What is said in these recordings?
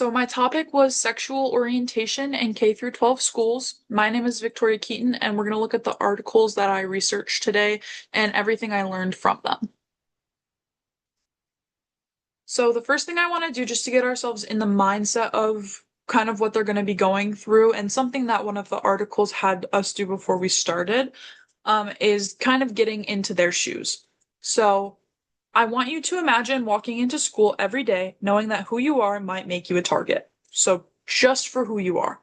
So my topic was sexual orientation in K through 12 schools. My name is Victoria Keaton, and we're going to look at the articles that I researched today and everything I learned from them. So the first thing I want to do just to get ourselves in the mindset of kind of what they're going to be going through and something that one of the articles had us do before we started is kind of getting into their shoes. So I want you to imagine walking into school every day knowing that who you are might make you a target. So just for who you are.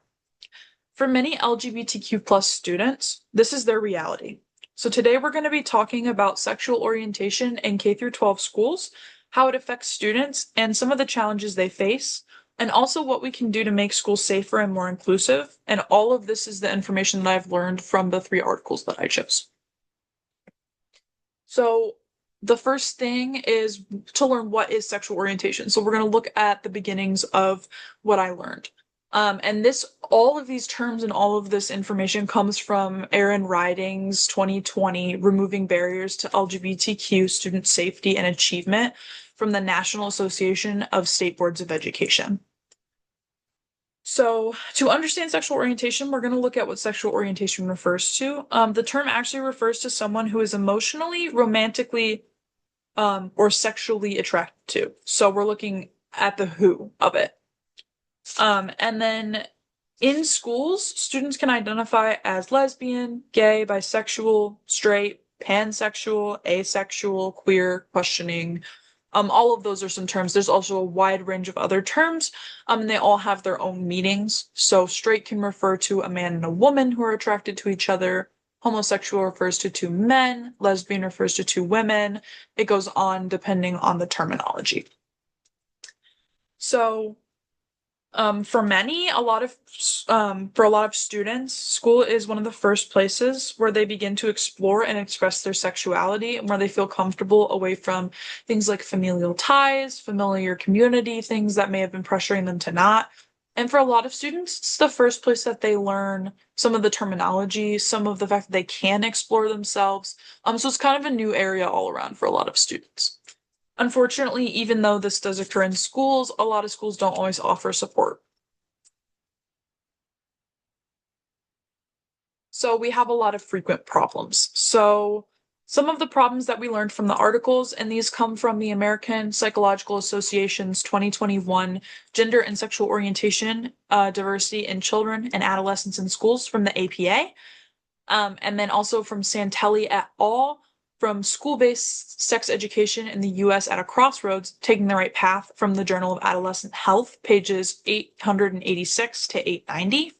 For many LGBTQ plus students, this is their reality. So today we're going to be talking about sexual orientation in K through 12 schools, how it affects students, and some of the challenges they face, and also what we can do to make schools safer and more inclusive. And all of this is the information that I've learned from the 3 articles that I chose. So the first thing is to learn what is sexual orientation. So we're going to look at the beginnings of what I learned. And all of these terms and all of this information comes from Aaron Riding's 2020 Removing Barriers to LGBTQ Student Safety and Achievement from the National Association of State Boards of Education. So to understand sexual orientation, we're going to look at what sexual orientation refers to. The term actually refers to someone who is emotionally, romantically, or sexually attracted to. So we're looking at the who of it. And then in schools, students can identify as lesbian, gay, bisexual, straight, pansexual, asexual, queer, questioning. All of those are some terms. There's also a wide range of other terms, and they all have their own meanings. So straight can refer to a man and a woman who are attracted to each other. Homosexual refers to two men. Lesbian refers to two women. It goes on depending on the terminology. So for many, for a lot of students, school is one of the first places where they begin to explore and express their sexuality and where they feel comfortable away from things like familial ties, familiar community, things that may have been pressuring them to not. And for a lot of students, it's the first place that they learn some of the terminology, some of the fact that they can explore themselves. So it's kind of a new area all around for a lot of students. Unfortunately, even though this does occur in schools, a lot of schools don't always offer support. So we have a lot of frequent problems. So some of the problems that we learned from the articles, and these come from the American Psychological Association's 2021 Gender and Sexual Orientation, Diversity in Children and Adolescents in Schools from the APA, and then also from Santelli et al. From School-Based Sex Education in the U.S. at a Crossroads, Taking the Right Path from the Journal of Adolescent Health, pages 886 to 890.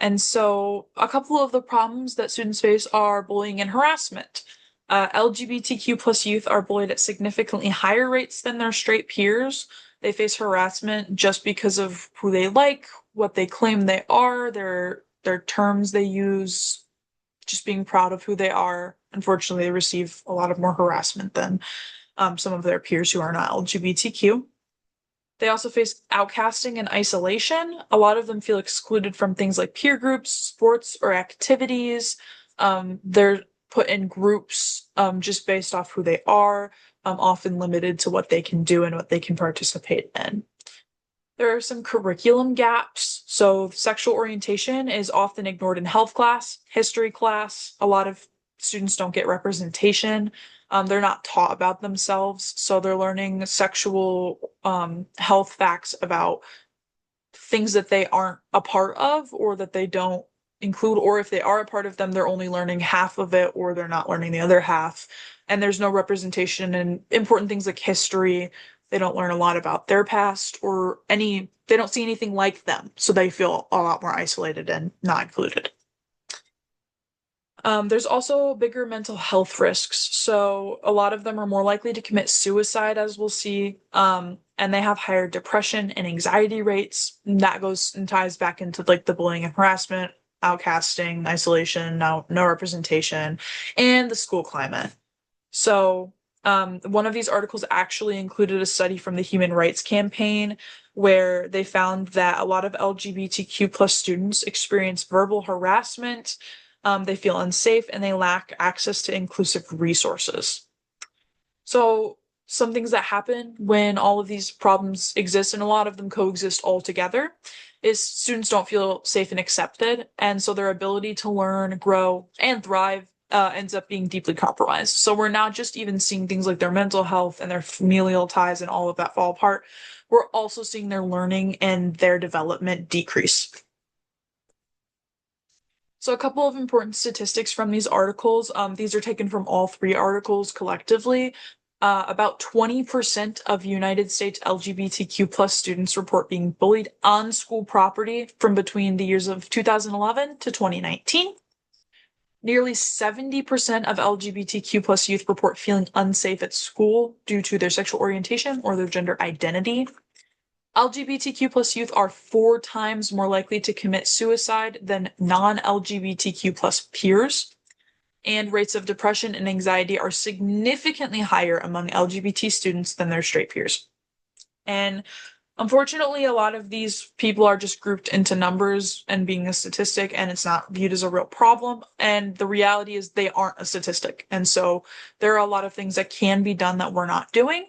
And so a couple of the problems that students face are bullying and harassment. LGBTQ plus youth are bullied at significantly higher rates than their straight peers. They face harassment just because of who they like, what they claim they are, their terms they use, just being proud of who they are. Unfortunately, they receive a lot of more harassment than some of their peers who are not LGBTQ. They also face outcasting and isolation. A lot of them feel excluded from things like peer groups, sports, or activities. They're put in groups just based off who they are, often limited to what they can do and what they can participate in. There are some curriculum gaps. So sexual orientation is often ignored in health class, history class. A lot of students don't get representation. They're not taught about themselves. So they're learning sexual health facts about things that they aren't a part of or that they don't include, or if they are a part of them, they're only learning half of it or they're not learning the other half. And there's no representation in important things like history. They don't learn a lot about their past they don't see anything like them. So they feel a lot more isolated and not included. There's also bigger mental health risks. So a lot of them are more likely to commit suicide, as we'll see. And they have higher depression and anxiety rates. And that goes and ties back into like the bullying and harassment, outcasting, isolation, no representation, and the school climate. So one of these articles actually included a study from the Human Rights Campaign where they found that a lot of LGBTQ plus students experience verbal harassment, they feel unsafe, and they lack access to inclusive resources. So some things that happen when all of these problems exist, and a lot of them coexist all together, is students don't feel safe and accepted, and so their ability to learn, grow, and thrive ends up being deeply compromised. So we're not just even seeing things like their mental health and their familial ties and all of that fall apart. We're also seeing their learning and their development decrease. So a couple of important statistics from these articles. These are taken from all three articles collectively. About 20% of United States LGBTQ plus students report being bullied on school property from between the years of 2011 to 2019. Nearly 70% of LGBTQ plus youth report feeling unsafe at school due to their sexual orientation or their gender identity. LGBTQ plus youth are 4 times more likely to commit suicide than non-LGBTQ plus peers, and rates of depression and anxiety are significantly higher among LGBT students than their straight peers. And unfortunately, a lot of these people are just grouped into numbers and being a statistic, and it's not viewed as a real problem. And the reality is they aren't a statistic. And so there are a lot of things that can be done that we're not doing.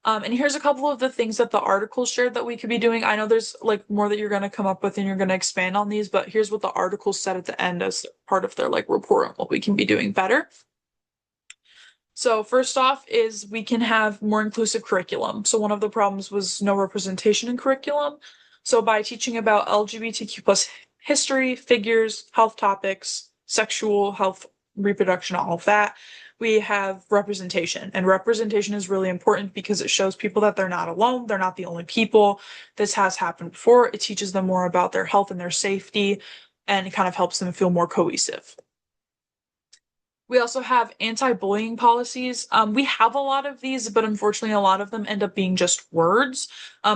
And here's a couple of the things that the article shared that we could be doing. I know there's like more that you're going to come up with and you're going to expand on these, but here's what the article said at the end as part of their like report on what we can be doing better. So first off is we can have more inclusive curriculum. So one of the problems was no representation in curriculum. So by teaching about LGBTQ plus history, figures, health topics, sexual health, reproduction, all of that, we have representation. And representation is really important because it shows people that they're not alone. They're not the only people. This has happened before. It teaches them more about their health and their safety, and it kind of helps them feel more cohesive. We also have anti-bullying policies. We have a lot of these, but unfortunately, a lot of them end up being just words.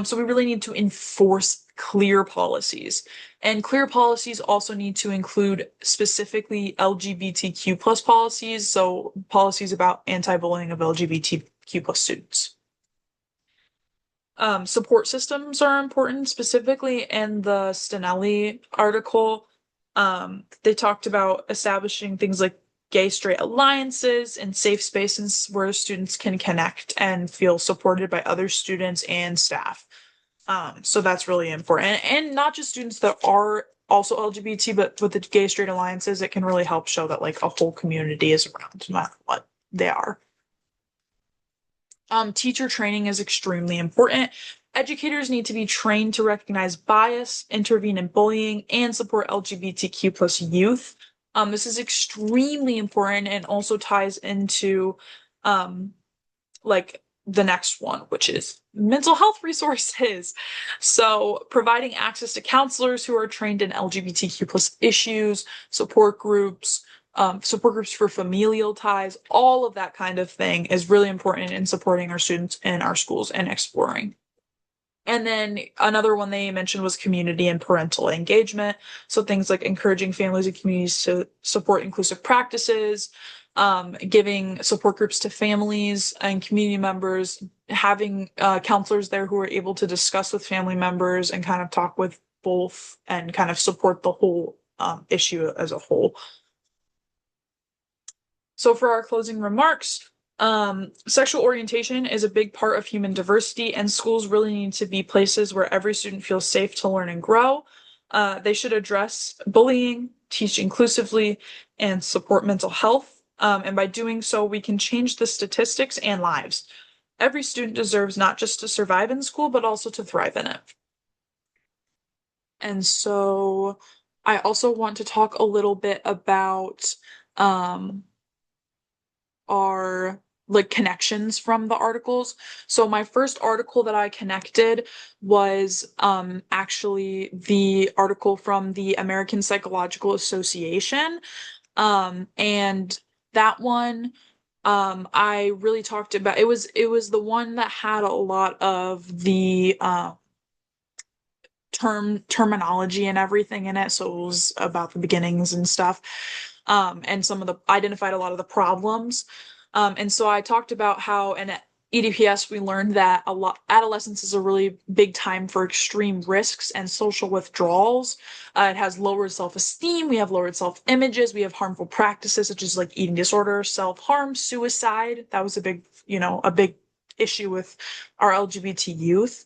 So we really need to enforce clear policies. And clear policies also need to include specifically LGBTQ plus policies, so policies about anti-bullying of LGBTQ plus students. Support systems are important, specifically in the Stinelli article. They talked about establishing things like gay straight alliances and safe spaces where students can connect and feel supported by other students and staff. So that's really important. And not just students that are also LGBT, but with the gay straight alliances, it can really help show that like a whole community is around, no matter what they are. Teacher training is extremely important. Educators need to be trained to recognize bias, intervene in bullying, and support LGBTQ plus youth. This is extremely important and also ties into like the next one, which is mental health resources. So providing access to counselors who are trained in LGBTQ plus issues, support groups for familial ties, all of that kind of thing is really important in supporting our students in our schools and exploring. And then another one they mentioned was community and parental engagement. So things like encouraging families and communities to support inclusive practices, giving support groups to families and community members, having counselors there who are able to discuss with family members and kind of talk with both and kind of support the whole issue as a whole. So for our closing remarks, sexual orientation is a big part of human diversity, and schools really need to be places where every student feels safe to learn and grow. They should address bullying, teach inclusively, and support mental health. And by doing so, we can change the statistics and lives. Every student deserves not just to survive in school, but also to thrive in it. And so I also want to talk a little bit about our like connections from the articles. So my first article that I connected was actually the article from the American Psychological Association. And that one I really talked about, it was the one that had a lot of the terminology and everything in it. So it was about the beginnings and stuff. And some of the identified a lot of the problems. And so I talked about how in EDPS we learned that a lot adolescence is a really big time for extreme risks and social withdrawals. It has lowered self-esteem, we have lowered self-images, we have harmful practices such as like eating disorder, self-harm, suicide. That was a big issue with our LGBT youth.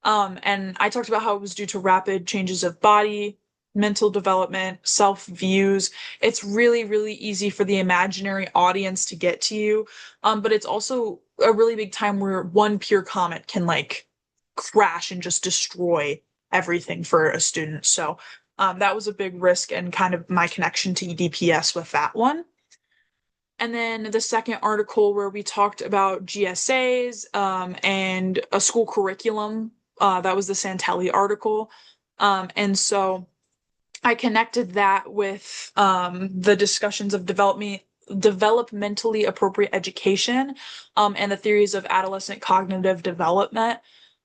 And I talked about how it was due to rapid changes of body, mental development, self views. It's really, really easy for the imaginary audience to get to you. But it's also a really big time where one pure comment can like crash and just destroy everything for a student. So that was a big risk and kind of my connection to EDPS with that one. And then the second article where we talked about GSAs and a school curriculum, that was the Santelli article. And so I connected that with the discussions of developmentally appropriate education and the theories of adolescent cognitive development.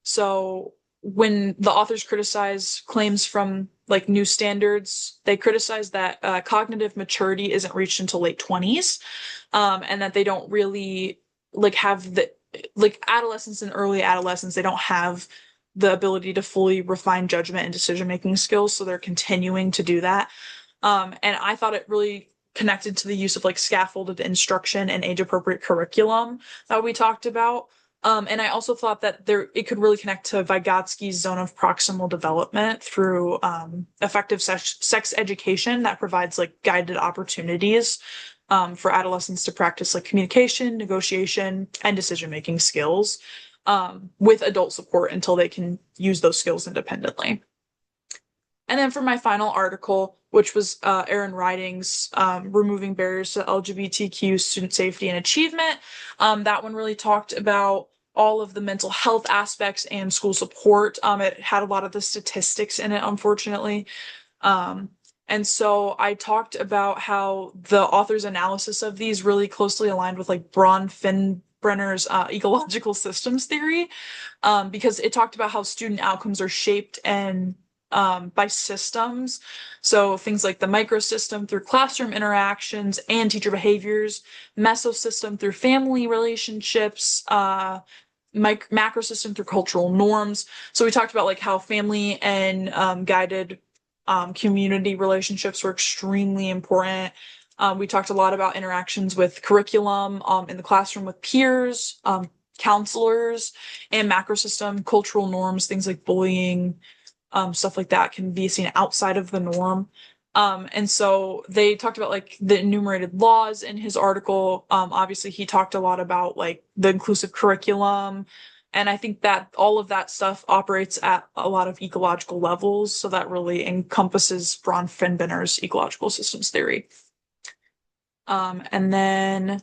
So when the authors criticize claims from like new standards, they criticize that cognitive maturity isn't reached until late 20s, and that they don't really like have the like adolescents and early adolescents, they don't have the ability to fully refine judgment and decision making skills, so they're continuing to do that. And I thought it really connected to the use of like scaffolded instruction and age appropriate curriculum that we talked about. And I also thought that it could really connect to Vygotsky's zone of proximal development through effective sex education that provides like guided opportunities for adolescents to practice like communication, negotiation, and decision-making skills with adult support until they can use those skills independently. And then for my final article, which was Aaron Riding's Removing Barriers to LGBTQ Student Safety and Achievement, that one really talked about all of the mental health aspects and school support. It had a lot of the statistics in it, unfortunately. And so I talked about how the author's analysis of these really closely aligned with like Brenner's ecological systems theory, because it talked about how student outcomes are shaped and by systems. So things like the microsystem through classroom interactions and teacher behaviors, mesosystem through family relationships, macrosystem through cultural norms. So we talked about like how family and guided community relationships were extremely important. We talked a lot about interactions with curriculum in the classroom with peers, counselors, and macrosystem cultural norms, things like bullying, stuff like that can be seen outside of the norm. And so they talked about like the enumerated laws in his article. Obviously, he talked a lot about like the inclusive curriculum. And I think that all of that stuff operates at a lot of ecological levels. So that really encompasses Bronfenbrenner's ecological systems theory. And then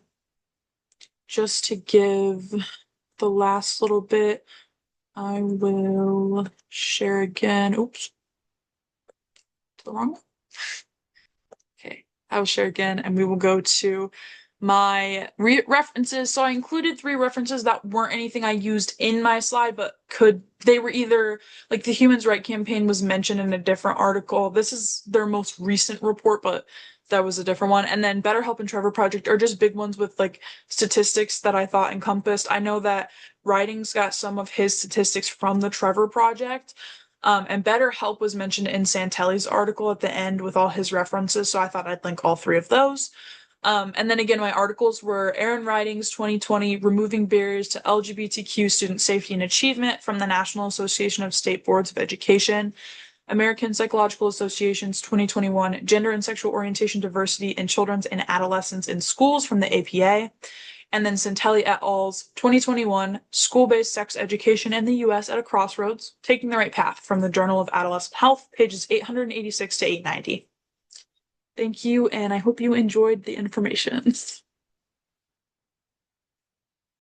just to give the last little bit, I will share again. Oops. To the wrong one. Okay, I will share again, and we will go to my references. So I included 3 references that weren't anything I used in my slide, but they were either like the Human Rights Campaign was mentioned in a different article. This is their most recent report, but that was a different one. And then BetterHelp and Trevor Project are just big ones with like statistics that I thought encompassed. I know that Writing's got some of his statistics from the Trevor Project. And BetterHelp was mentioned in Santelli's article at the end with all his references, so I thought I'd link all 3 of those. And then again, my articles were Aaron Riding's 2020 Removing Barriers to LGBTQ Student Safety and Achievement from the National Association of State Boards of Education, American Psychological Association's 2021 Gender and Sexual Orientation Diversity in Children's and Adolescents in Schools from the APA, and then Santelli et al.'s 2021 School-Based Sex Education in the U.S. at a Crossroads, Taking the Right Path from the Journal of Adolescent Health, pages 886 to 890. Thank you, and I hope you enjoyed the information.